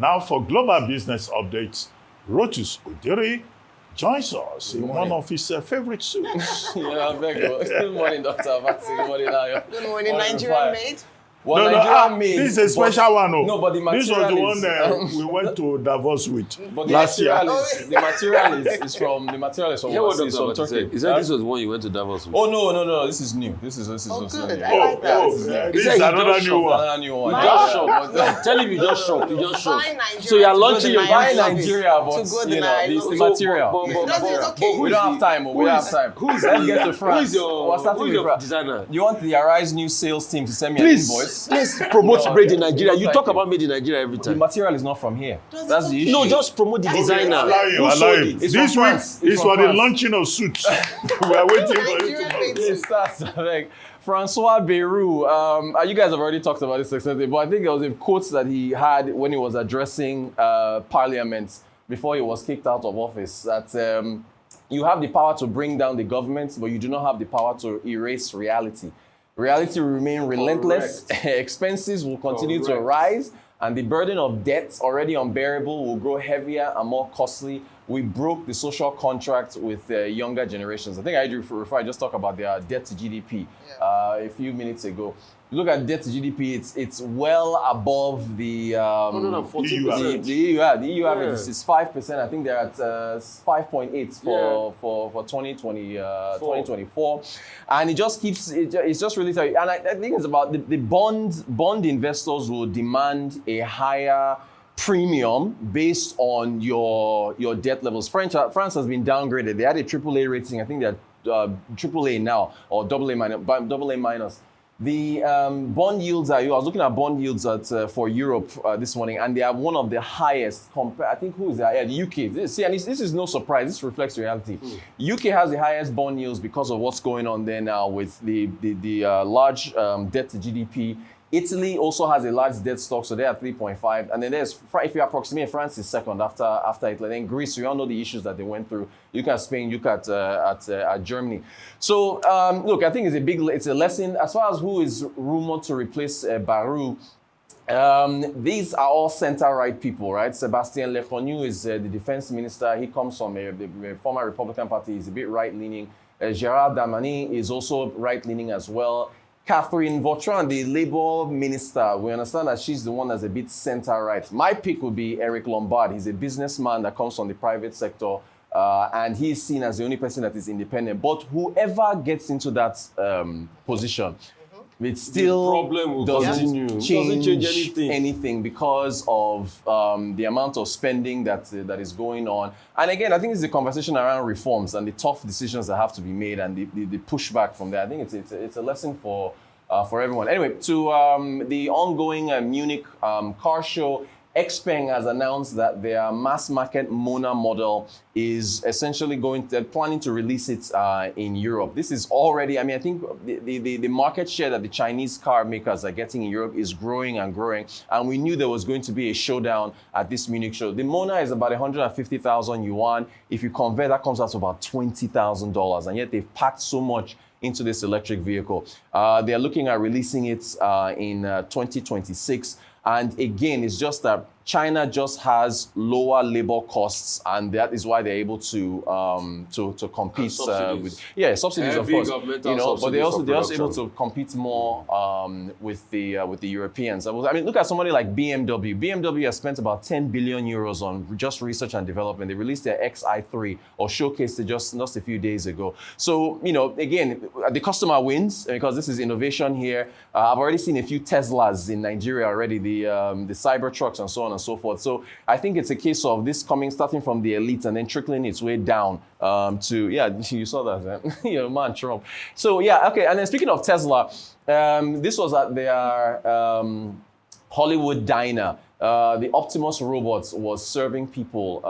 Now for global business updates, Rotus Oddiri joins us in one of his favorite suits. Yeah, good morning, Dr. Abati. Good morning, Ayo. Good morning, Nigerian made. Well, Nigerian made. This is a special one. No, but the this was material the one we went to Davos with but last year. the material is from overseas, from Turkey. He said this was the one you went to Davos with. Oh no, this is new. This is Good. new. I like that. This is another new one. Another new one. You just shocked. Tell him you just shocked. You just shocked. Buy Nigeria So you are to launching go your to Buy Nigeria. Nigeria, but To go to you know, Nigeria. it's the material. It's okay. We don't have time. We don't have time. Let's get to France. Who is your designer? You want the Arise New sales team to send me Please, an invoice? let's promote Made in Nigeria. You Thank talk you. about Made in Nigeria every The time. material is not from here. That's the issue. No, just promote the designer. Who Allow sold you. it? It's This from week France. is It's for from the France. launching of suits. We are waiting for you Nigerian tomorrow. made It starts like Francois Bayrou. You guys have already talked about this extensively, but I think there was a quote that he had when he was addressing Parliament before he was kicked out of office. That you have the power to bring down the government, but you do not have the power to erase reality. Reality will remain relentless. Expenses will continue to rise. And the burden of debt, already unbearable, will grow heavier and more costly. We broke the social contract with younger generations. I think I just talked about their debt to GDP a few minutes ago. You look at debt to GDP, it's well above the 140%. the EU average is 5%. I think they're at 5.8 for 2024, and it just keeps it's just really tight. And I think it's about the bond investors will demand a higher premium based on your debt levels. France has been downgraded. They had a AAA rating. I think they're AAA now or AA minus. The bond yields I was looking at bond yields for Europe this morning, and they are one of the highest. I think who is that? Yeah, the UK. See, and this is no surprise. This reflects reality. UK has the highest bond yields because of what's going on there now with the large debt to GDP. Italy also has a large debt stock, so they're at 3.5. And then if you approximate, France is second after Italy. Then Greece, we all know the issues that they went through. You look at Spain, you look at Germany. So look, I think it's a lesson as far as who is rumored to replace Bayrou. These are all center-right people, right? Sébastien Lecornu is the defense minister. He comes from the former Republican Party. He's a bit right-leaning. Gérald Darmanin is also right-leaning as well. Catherine Vautrin, the Labour minister, we understand that she's the one that's a bit center-right. My pick would be Eric Lombard. He's a businessman that comes from the private sector, and he's seen as the only person that is independent. But whoever gets into that position, it still doesn't change anything because of the amount of spending that is going on. And again, I think it's a conversation around reforms and the tough decisions that have to be made and the pushback from there. I think it's a lesson for everyone. Anyway, to the ongoing Munich car show, Xpeng has announced that their mass market Mona model is essentially they're planning to release it in Europe. This is already, I think the market share that the Chinese car makers are getting in Europe is growing and growing. And we knew there was going to be a showdown at this Munich show. The Mona is about 150,000 yuan. If you convert, that comes out to about $20,000. And yet they've packed so much into this electric vehicle. They're looking at releasing it in 2026. And again, it's just that China just has lower labor costs, and that is why they're able to compete with subsidies, of course. But they're also able to compete more with the Europeans. Look at somebody like BMW. BMW has spent about 10 billion euros on just research and development. They released their XI3 or showcased it just a few days ago. So again, the customer wins because this is innovation here. I've already seen a few Teslas in Nigeria already. The cyber trucks and so on and so forth. So I think it's a case of this starting from the elite and then trickling its way down to, you saw that, man, Trump. So okay. And then speaking of Tesla, this was at their Hollywood diner. The Optimus robot was serving people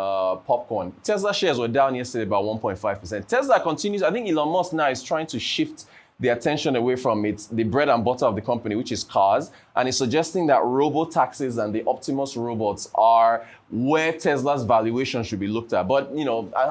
popcorn. Tesla shares were down yesterday by 1.5%. Tesla continues, I think Elon Musk now is trying to shift the attention away from the bread and butter of the company, which is cars, and is suggesting that robo-taxis and the Optimus robots are where Tesla's valuation should be looked at. But,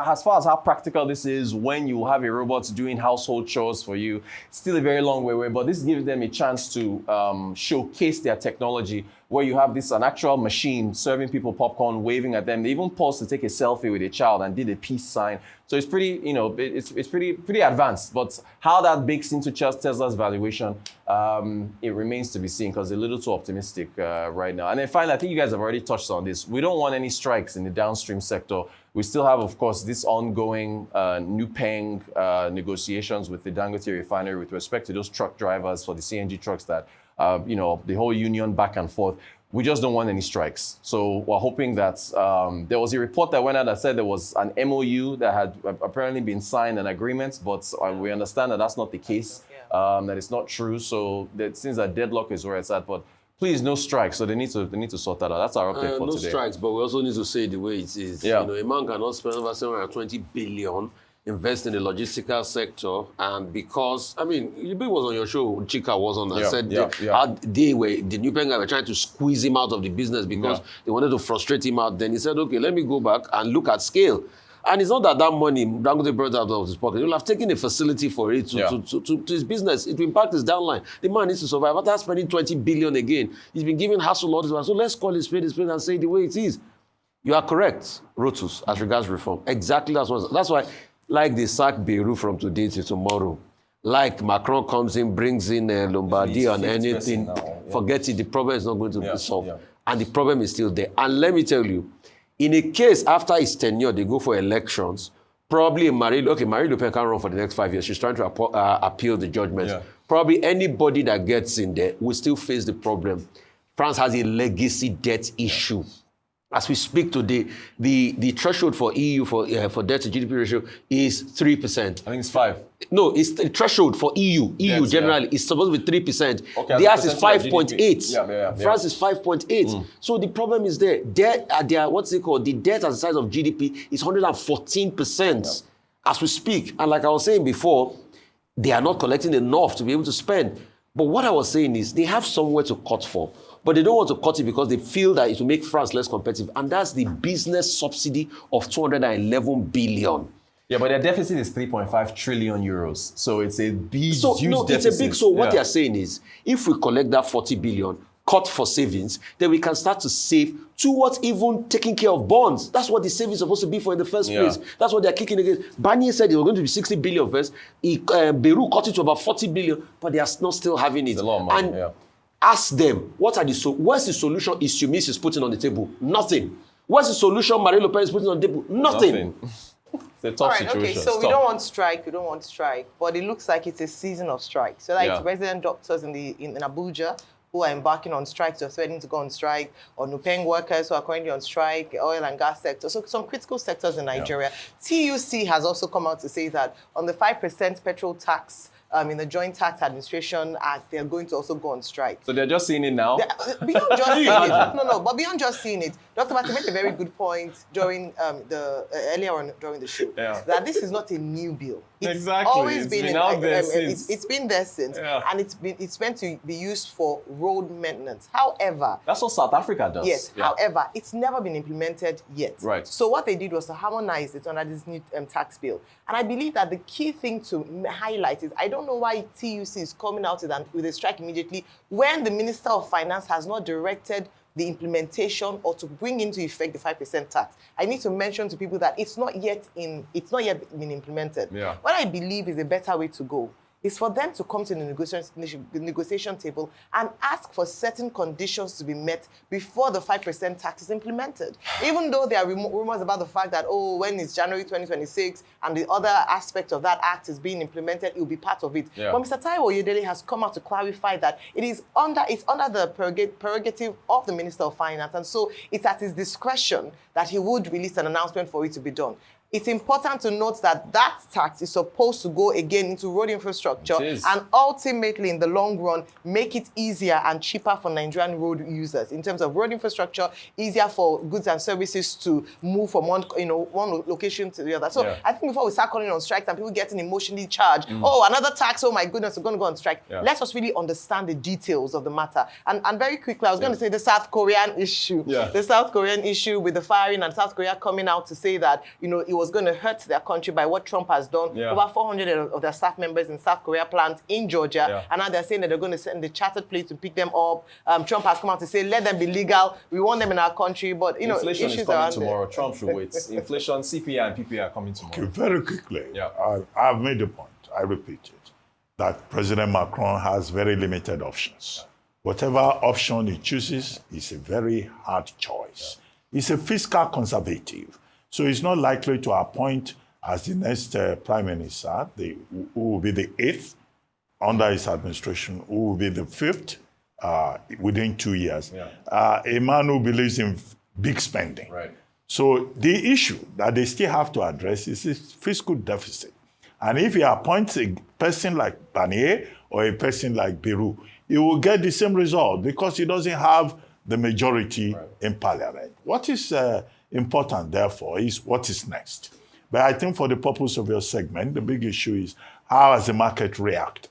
as far as how practical this is, when you have a robot doing household chores for you, still a very long way away. But this gives them a chance to showcase their technology where you have an actual machine serving people popcorn, waving at them. They even paused to take a selfie with a child and did a peace sign. So it's pretty, it's pretty advanced. But how that bakes into Tesla's valuation, it remains to be seen because they're a little too optimistic right now. And then finally, I think you guys have already touched on this. We don't want any strikes in the downstream sector. We still have, of course, this ongoing Xpeng negotiations with the Dangote refinery with respect to those truck drivers for the CNG trucks that, the whole union back and forth. We just don't want any strikes. So we're hoping that there was a report that went out that said there was an MOU that had apparently been signed, an agreement, but we understand that that's not the case, that it's not true. So that since that deadlock is where it's at, but please, no strikes. So they need to sort that out. That's our update for today. No strikes, but we also need to say the way it is. Yeah. A man cannot spend over 720 billion, invest in the logistical sector, and because, Yubi was on your show, Chika was on, and said how the new Xpeng guy were trying to squeeze him out of the business because they wanted to frustrate him out. Then he said, okay, let me go back and look at scale. And it's not that money Dangote brought out of his pocket. He'll have taken a facility for it to his business. It will impact his downline. The man needs to survive. After spending 20 billion again, he's been giving hassle all this while. So let's call it spade and say the way it is. You are correct, Rotus, as regards reform. Exactly that's why, like they sack Bayrou from today to tomorrow. Like Macron comes in, brings in Lombardy and anything. Forget it. The problem is not going to be solved. Yeah. And the problem is still there. And let me tell you, in a case after his tenure, they go for elections, probably Marine Le Pen can't run for the next 5 years. She's trying to appeal the judgment. Yeah. Probably anybody that gets in there will still face the problem. France has a legacy debt issue. As we speak today, the threshold for EU for debt to GDP ratio is 3%. I think it's 5. No, it's the threshold for EU. EU generally is supposed to be 3%. Okay, theirs is 5.8. Yeah. France is 5.8. So the problem is there. What's it called? The debt as the size of GDP is 114% as we speak. And like I was saying before, they are not collecting enough to be able to spend. But what I was saying is they have somewhere to cut for. But they don't want to cut it because they feel that it will make France less competitive. And that's the business subsidy of 211 billion. Yeah, but their deficit is 3.5 trillion euros. So it's a big, huge deficit. It's a big, so what they are saying is, if we collect that 40 billion, cut for savings, then we can start to save towards even taking care of bonds. That's what the savings is supposed to be for in the first place. That's what they're kicking against. Barnier said it was going to be 60 billion first. Bayrou cut it to about 40 billion, but they are not still having it. It's a lot of money, ask them, what's the solution Issumis is putting on the table? Nothing. What's the solution Marine Le Pen is putting on the table? Nothing. It's a tough situation. Okay, so we don't want strike, but it looks like it's a season of strike. So like resident doctors in Abuja who are embarking on strikes or threatening to go on strike, or Xpeng workers who are currently on strike, oil and gas sector. So some critical sectors in Nigeria. TUC has also come out to say that on the 5% petrol tax in the Joint Tax Administration Act, they're going to also go on strike. So they're just seeing it now? Beyond just seeing it. But beyond just seeing it, Dr. Martin made a very good point during earlier on during the show, that this is not a new bill. It's always been out there since. It's been there since, and it's meant to be used for road maintenance. However, that's what South Africa does. Yes. However, it's never been implemented yet. Right. So what they did was to harmonize it under this new tax bill. And I believe that the key thing to highlight is I don't know why TUC is coming out with a strike immediately when the Minister of Finance has not directed the implementation or to bring into effect the 5% tax. I need to mention to people that it's not yet been implemented. Yeah. What I believe is a better way to go is for them to come to the negotiation table and ask for certain conditions to be met before the 5% tax is implemented. Even though there are rumors about the fact that, when it's January 2026 and the other aspect of that act is being implemented, it will be part of it. Yeah. But Mr. Taiwo Oyedele has come out to clarify that it's under the prerogative of the Minister of Finance, and so it's at his discretion that he would release an announcement for it to be done. It's important to note that tax is supposed to go again into road infrastructure and ultimately, in the long run, make it easier and cheaper for Nigerian road users in terms of road infrastructure, easier for goods and services to move from one location to the other. So I think before we start calling on strikes and people getting emotionally charged, another tax, oh my goodness, we're going to go on strike. Let's just really understand the details of the matter. And very quickly, I was going to say the South Korean issue. The South Korean issue with the firing and South Korea coming out to say that, it was going to hurt their country by what Trump has done. Over 400 of their staff members in South Korea plants in Georgia, and now they're saying that they're going to send the chartered plane to pick them up. Trump has come out to say, let them be legal. We want them in our country, but inflation issues is coming around tomorrow. Trump should wait. Inflation, CPI, and PPI are coming tomorrow. Okay, very quickly. I've made a point. I repeat it, that President Macron has very limited options. Whatever option he chooses is a very hard choice. He's a fiscal conservative, so he's not likely to appoint as the next prime minister, who will be the 8th under his administration, who will be the 5th within 2 years. A man who believes in big spending. Right. So the issue that they still have to address is this fiscal deficit. And if he appoints a person like Barnier or a person like Bayrou, he will get the same result because he doesn't have the majority in parliament. What is important, therefore, is what is next. But I think for the purpose of your segment, the big issue is how has the market reacted?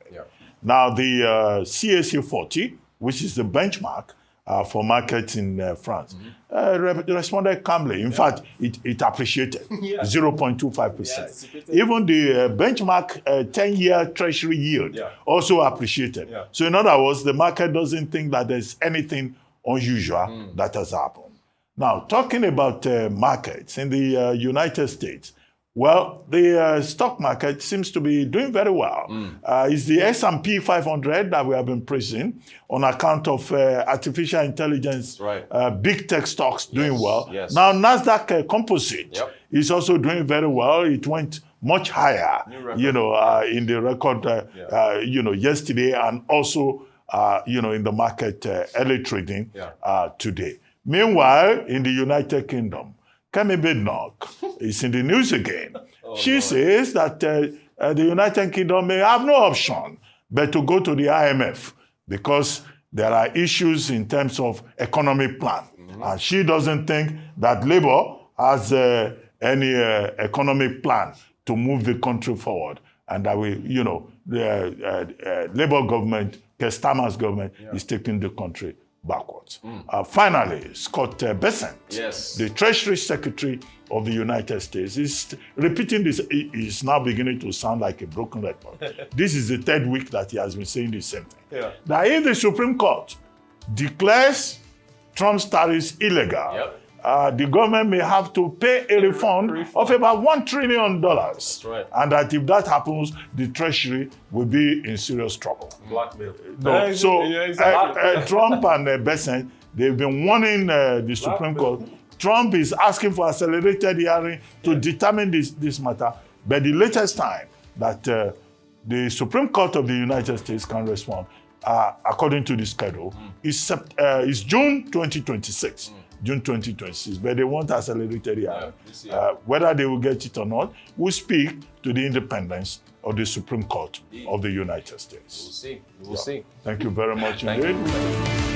Now, the CAC 40, which is the benchmark for markets in France, responded calmly. In fact, it appreciated 0.25%. Even the benchmark 10-year treasury yield also appreciated. So in other words, the market doesn't think that there's anything unusual that has happened. Now, talking about markets in the United States, well, the stock market seems to be doing very well. It's the S&P 500 that we have been praising on account of artificial intelligence, big tech stocks doing well. Now, NASDAQ composite is also doing very well. It went much higher, in the record, yesterday, and also, in the market early trading today. Meanwhile, in the United Kingdom, Kemi Badenoch is in the news again. She says that the United Kingdom may have no option but to go to the IMF because there are issues in terms of economic plan. And she doesn't think that Labour has any economic plan to move the country forward. And that the Labour government, Keir Starmer's government, is taking the country backwards. Finally, Scott Bessent, the Treasury Secretary of the United States, is repeating this. Is now beginning to sound like a broken record. This is the 3rd week that he has been saying the same thing. That if the Supreme Court declares Trump's tariffs illegal, the government may have to pay a refund of about $1 trillion. That's right. And that if that happens, the Treasury will be in serious trouble. Blackmail. No. So Trump and Bessent, they've been warning the Supreme Court. Trump is asking for accelerated hearing to determine this matter. But the latest time that the Supreme Court of the United States can respond, according to the schedule, is June 2026. June 2026, but they want accelerated hearing. Whether they will get it or not, will speak to the independence of the Supreme Court of the United States. We'll see. Thank you very much indeed.